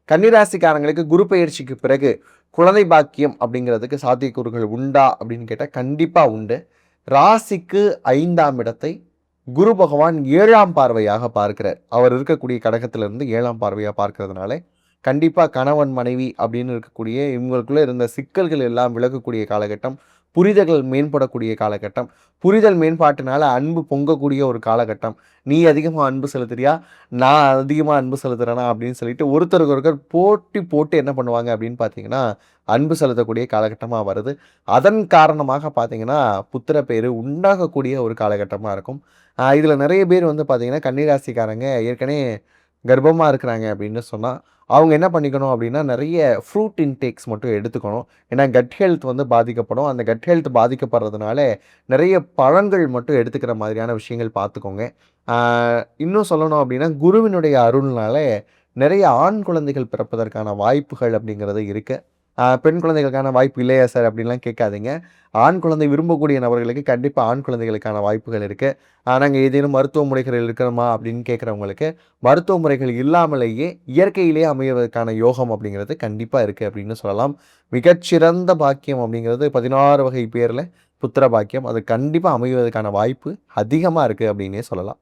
கன்னிராசிக்காரங்களுக்கு குரு பெயர்ச்சிக்கு பிறகு குழந்தை பாக்கியம் அப்படிங்கிறதுக்கு சாத்தியக்கூறுகள் உண்டா அப்படின்னு கேட்டால் கண்டிப்பாக உண்டு. ராசிக்கு 5ஆம் இடத்தை குரு பகவான் 7ஆம் பார்வையாக பார்க்கிறார். அவர் இருக்கக்கூடிய கடகத்திலிருந்து 7ஆம் பார்வையாக பார்க்கறதுனால கண்டிப்பாக கணவன் மனைவி அப்படின்னு இருக்கக்கூடிய இவங்களுக்குள்ள இருந்த சிக்கல்கள் எல்லாம் விலகக்கூடிய காலகட்டம், புரிதல்கள் மேம்படக்கூடிய காலகட்டம், புரிதல் மேம்பாட்டினால அன்பு பொங்கக்கூடிய ஒரு காலகட்டம். நீ அதிகமாக அன்பு செலுத்துறியா, நான் அதிகமாக அன்பு செலுத்துறேனா அப்படின்னு சொல்லிட்டு ஒருத்தருக்கு ஒருத்தர் போட்டி போட்டு என்ன பண்ணுவாங்க அப்படின்னு பார்த்தீங்கன்னா அன்பு செலுத்தக்கூடிய காலகட்டமாக வருது. அதன் காரணமாக பார்த்தீங்கன்னா புத்திர பேரு உண்டாகக்கூடிய ஒரு காலகட்டமாக இருக்கும். இதில் நிறைய பேர் வந்து பார்த்தீங்கன்னா கன்னிராசிக்காரங்க ஏற்கனவே கர்ப்பமாக இருக்கிறாங்க அப்படின்னு சொன்னால் அவங்க என்ன பண்ணிக்கணும் அப்படின்னா நிறைய ஃப்ரூட் இன்டேக்ஸ் மட்டும் எடுத்துக்கணும். ஏன்னா கட் ஹெல்த் வந்து பாதிக்கப்படும். அந்த கட் ஹெல்த் பாதிக்கப்படுறதுனால நிறைய பழங்கள் மட்டும் எடுத்துக்கிற மாதிரியான விஷயங்கள் பார்த்துக்கோங்க. இன்னும் சொல்லணும் அப்படின்னா குருவினுடைய அருள்னால நிறைய ஆண் குழந்தைகள் பிறப்பதற்கான வாய்ப்புகள் அப்படிங்கிறது இருக்குது. பெண் குழந்தைகளுக்கான வாய்ப்பு இல்லையா சார் அப்படின்லாம் கேட்காதீங்க. ஆண் குழந்தை விரும்பக்கூடிய நபர்களுக்கு கண்டிப்பாக ஆண் குழந்தைகளுக்கான வாய்ப்புகள் இருக்குது. நாங்கள் ஏதேனும் மருத்துவ முறைகள் இருக்கிறோமா அப்படின்னு கேட்குறவங்களுக்கு மருத்துவ முறைகள் இல்லாமலேயே இயற்கையிலேயே அமைவதற்கான யோகம் அப்படிங்கிறது கண்டிப்பாக இருக்குது அப்படின்னு சொல்லலாம். மிகச்சிறந்த பாக்கியம் அப்படிங்கிறது 16 வகை பேரில் புத்திர பாக்கியம். அது கண்டிப்பாக அமைவதற்கான வாய்ப்பு அதிகமாக இருக்குது அப்படின்னே சொல்லலாம்.